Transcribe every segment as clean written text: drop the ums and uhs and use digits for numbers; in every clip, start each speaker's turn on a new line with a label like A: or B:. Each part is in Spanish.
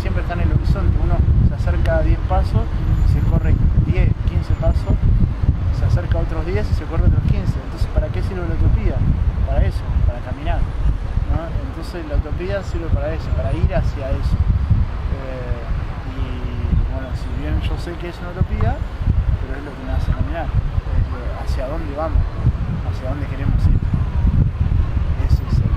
A: siempre está en el horizonte. Uno se acerca a 10 pasos, se corre 10, 15 pasos, se acerca a otros 10 y se corre otros 15. Entonces, ¿para qué sirve la utopía? Para eso, para caminar, ¿no? Entonces la utopía sirve para eso, para ir hacia eso. Y bueno, si bien yo sé que es una utopía, pero es lo que me hace caminar, es hacia dónde vamos, hacia dónde queremos ir. Ese es el sueño.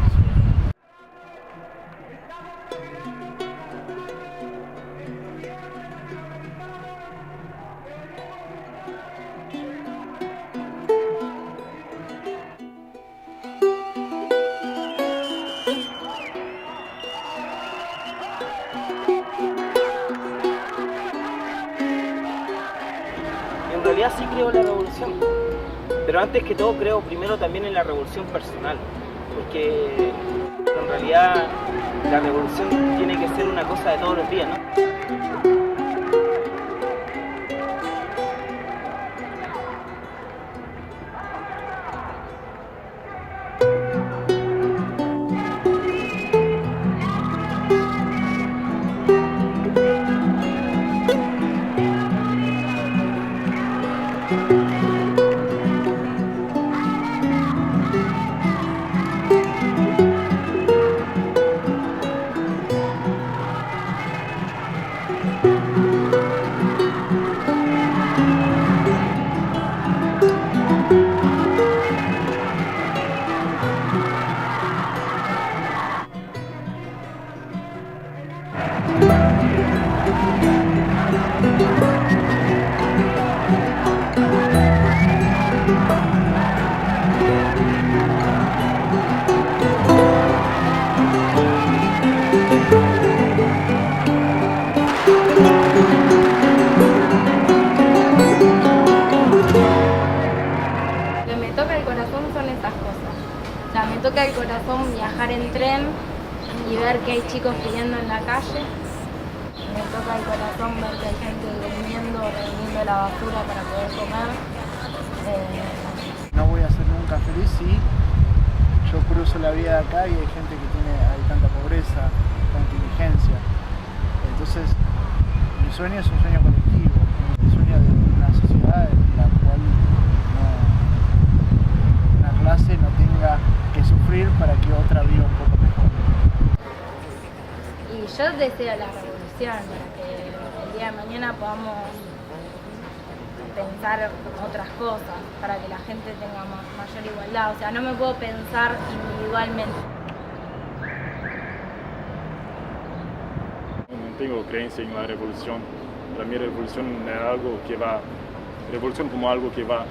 B: En realidad sí creo en la revolución, pero antes que todo creo primero también en la revolución personal, porque en realidad la revolución tiene que ser una cosa de todos los días, ¿no?
C: Me toca el corazón viajar en tren y ver que hay chicos pidiendo en la calle. Me toca el corazón ver que hay gente durmiendo, reuniendo la basura para poder comer.
A: No voy a ser nunca feliz si yo cruzo la vida de acá y hay gente que hay tanta pobreza, tanta indigencia. Entonces, mi sueño es un sueño colectivo, el sueño de una sociedad en la cual una clase no tenga que sufrir para que otra viva un poco mejor.
C: Y yo deseo la revolución para que el día de mañana podamos pensar otras cosas, para que la gente tenga mayor igualdad. O sea, no me puedo pensar individualmente.
D: No tengo creencia en la revolución. Para mí revolución es algo que va, revolución como algo que va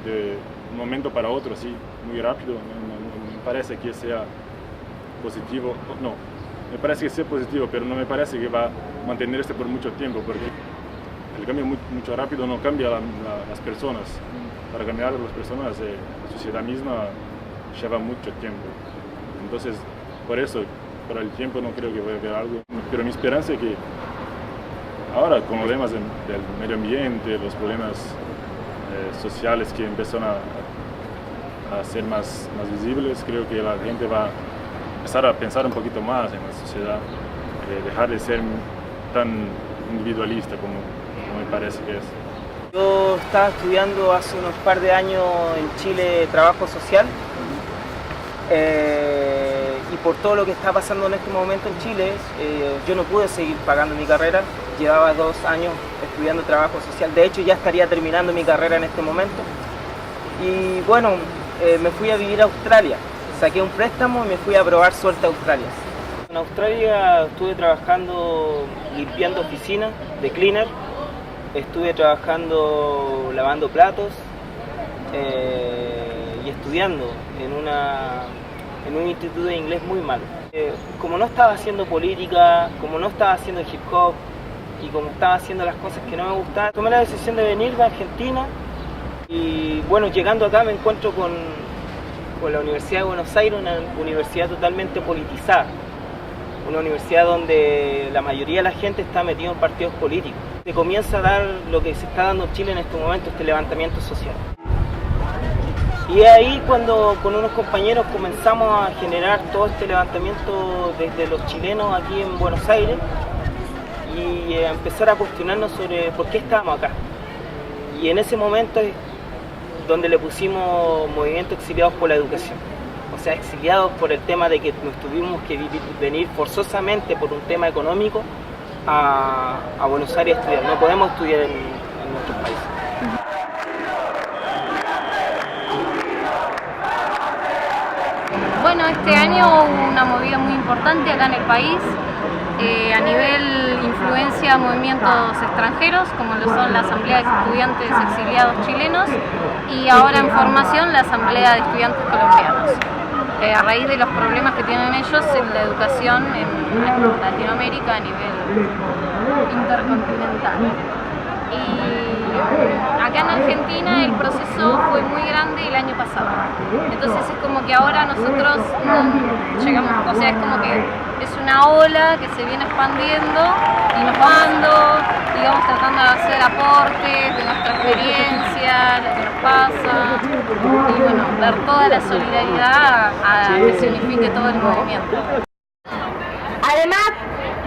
D: de un momento para otro, así, muy rápido. Me parece que sea positivo, no, me parece que sea positivo, pero no me parece que va a mantenerse por mucho tiempo, porque el cambio mucho rápido no cambia las personas. Para cambiar a las personas, la sociedad misma lleva mucho tiempo. Entonces, por eso, para el tiempo no creo que vaya a haber algo. Pero mi esperanza es que ahora, con los problemas del medio ambiente, los problemas sociales que empiezan a ser más visibles, creo que la gente va a empezar a pensar un poquito más en la sociedad, dejar de ser tan individualista como me parece que es.
B: Yo estaba estudiando hace unos par de años en Chile trabajo social y por todo lo que está pasando en este momento en Chile yo no pude seguir pagando mi carrera. Llevaba 2 años estudiando trabajo social, de hecho ya estaría terminando mi carrera en este momento y bueno, me fui a vivir a Australia, saqué un préstamo y me fui a probar suerte a Australia. En Australia estuve trabajando limpiando oficinas de cleaner, estuve trabajando lavando platos y estudiando en un instituto de inglés muy malo. Como no estaba haciendo política, como no estaba haciendo hip hop y como estaba haciendo las cosas que no me gustaban, tomé la decisión de venir de Argentina y bueno, llegando acá me encuentro con la Universidad de Buenos Aires, una universidad totalmente politizada, una universidad donde la mayoría de la gente está metida en partidos políticos. Se comienza a dar lo que se está dando en Chile en este momento, este levantamiento social. Y ahí cuando con unos compañeros comenzamos a generar todo este levantamiento desde los chilenos aquí en Buenos Aires, y empezar a cuestionarnos sobre por qué estábamos acá. Y en ese momento es donde le pusimos Movimiento Exiliados por la Educación. O sea, exiliados por el tema de que nos tuvimos que venir forzosamente por un tema económico a Buenos Aires a estudiar. No podemos estudiar en nuestros países.
E: Bueno, este año hubo una movida muy importante acá en el país, a nivel influencia movimientos extranjeros, como lo son la Asamblea de Estudiantes Exiliados Chilenos y ahora en formación la Asamblea de Estudiantes Colombianos. A raíz de los problemas que tienen ellos en la educación en Latinoamérica a nivel intercontinental. Y acá en Argentina el proceso fue muy grande el año pasado. Entonces es como que ahora nosotros llegamos, o sea, es como que es una ola que se viene expandiendo y nos vamos, digamos, tratando de hacer aportes de nuestra experiencia, lo que nos pasa, y bueno, dar toda la solidaridad a que signifique todo el movimiento.
F: Además,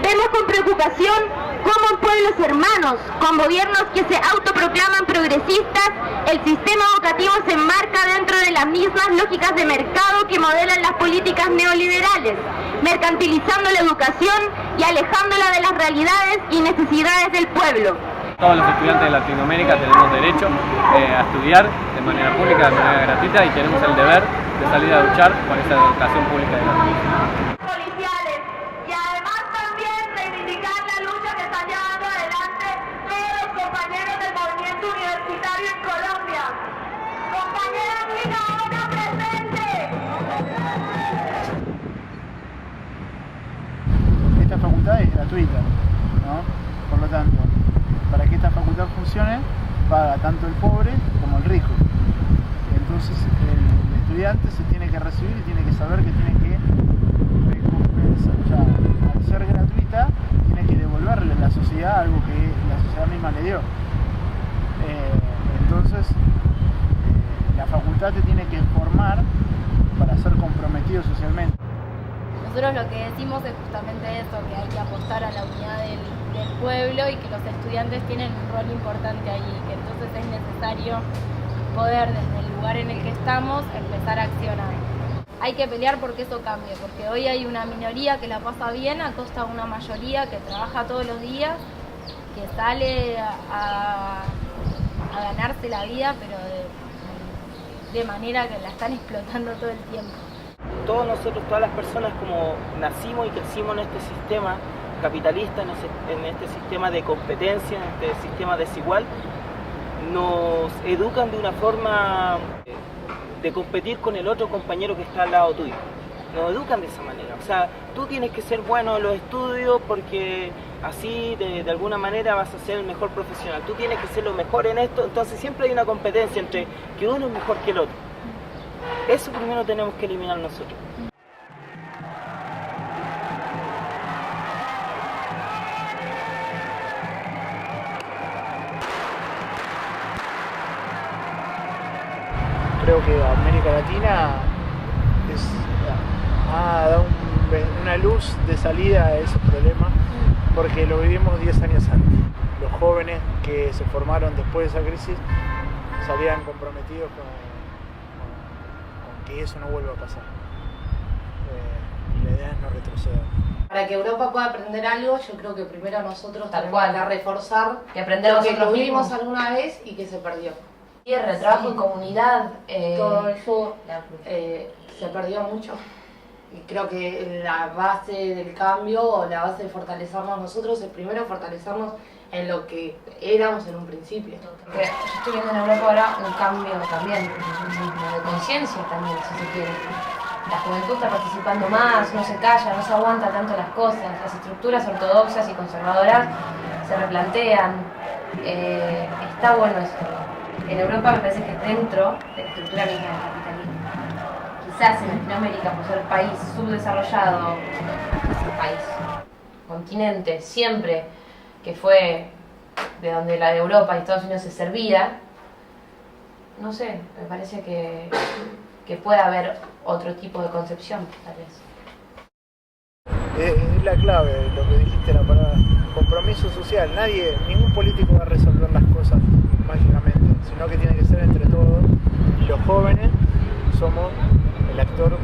F: vemos con preocupación cómo en pueblos hermanos, con gobiernos que se autoproclaman progresistas, el sistema educativo se enmarca dentro de las mismas lógicas de mercado que modelan las políticas neoliberales, mercantilizando la educación y alejándola de las realidades y necesidades del pueblo.
G: Todos los estudiantes de Latinoamérica tenemos derecho a estudiar de manera pública, de manera gratuita, y tenemos el deber de salir a luchar por esa educación pública de Latinoamérica.
F: Policiales, y además también reivindicar la lucha que están llevando adelante todos los compañeros del movimiento universitario en Colombia. Compañera Gina, ahora presente.
A: Esta facultad es gratuita, ¿no? Por lo tanto, para que esta facultad funcione, paga tanto el pobre como el rico. Entonces el estudiante se tiene que recibir y tiene que saber que tiene que recompensar, o sea, al ser gratuita, tiene que devolverle a la sociedad algo que la sociedad misma le dio. Entonces, la facultad te tiene que formar para ser comprometido socialmente.
C: Nosotros lo que decimos es justamente eso, que hay que apostar a la unidad del pueblo y que los estudiantes tienen un rol importante allí, que entonces es necesario poder desde el lugar en el que estamos empezar a accionar. Hay que pelear porque eso cambie, porque hoy hay una minoría que la pasa bien a costa de una mayoría que trabaja todos los días, que sale a ganarse la vida, pero de manera que la están explotando todo el tiempo.
B: Todos nosotros, todas las personas, como nacimos y crecimos en este sistema capitalista, en este sistema de competencia, en este sistema desigual, nos educan de una forma de competir con el otro compañero que está al lado tuyo. Nos educan de esa manera. O sea, tú tienes que ser bueno en los estudios porque así de alguna manera vas a ser el mejor profesional. Tú tienes que ser lo mejor en esto. Entonces siempre hay una competencia entre que uno es mejor que el otro. Eso primero tenemos que eliminar nosotros.
A: Creo que América Latina ha dado una luz de salida a ese problema, porque lo vivimos 10 años antes. Los jóvenes que se formaron después de esa crisis salían comprometidos con que eso no vuelva a pasar. La idea es no retroceder.
H: Para que Europa pueda aprender algo, yo creo que primero nosotros
I: Tal
H: tenemos
I: cual.
H: que reforzar
I: Que aprender
H: lo que
I: nosotros
H: tuvimos
I: mismos.
H: alguna vez y que se perdió.
I: Tierra, trabajo en comunidad.
H: Todo eso se perdió mucho. Y creo que la base del cambio o la base de fortalecernos nosotros es primero fortalecernos en lo que éramos en un principio.
I: Porque yo estoy viendo en Europa ahora un cambio también, de conciencia también, si se quiere. La juventud está participando más, no se calla, no se aguanta tanto las cosas, las estructuras ortodoxas y conservadoras se replantean. Está bueno eso. En Europa me parece que es dentro de la estructura misma del capitalismo. Quizás en Latinoamérica, por ser país subdesarrollado, país, continente, siempre que fue de donde la de Europa y Estados Unidos se servía, no sé, me parece que puede haber otro tipo de concepción, tal vez.
A: Es la clave, lo que dijiste, la palabra compromiso. consenso social. Ningún político va a resolver las cosas mágicamente, sino que tiene que ser entre todos. Y los jóvenes somos el actor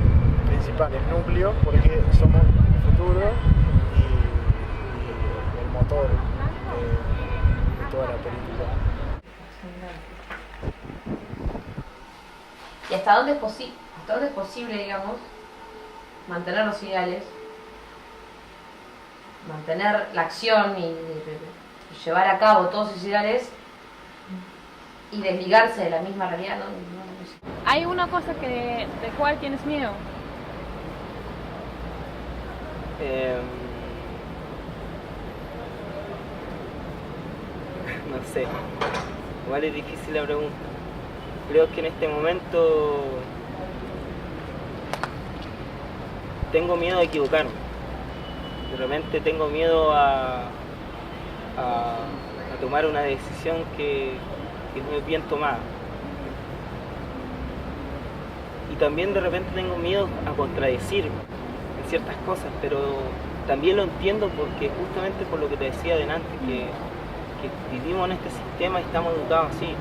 A: principal, el núcleo, porque somos el futuro y el motor de toda la política.
I: ¿Y hasta dónde es posible, digamos, mantener los ideales, mantener la acción y llevar a cabo todos esos ideales y desligarse de la misma realidad? ¿No?
J: Hay una cosa de cual tienes miedo.
B: No sé, igual es difícil la pregunta. Creo que en este momento tengo miedo a equivocarme. De repente tengo miedo a tomar una decisión que no es bien tomada. Y también de repente tengo miedo a contradecirme en ciertas cosas, pero también lo entiendo porque justamente por lo que te decía delante, que vivimos en este sistema y estamos educados así.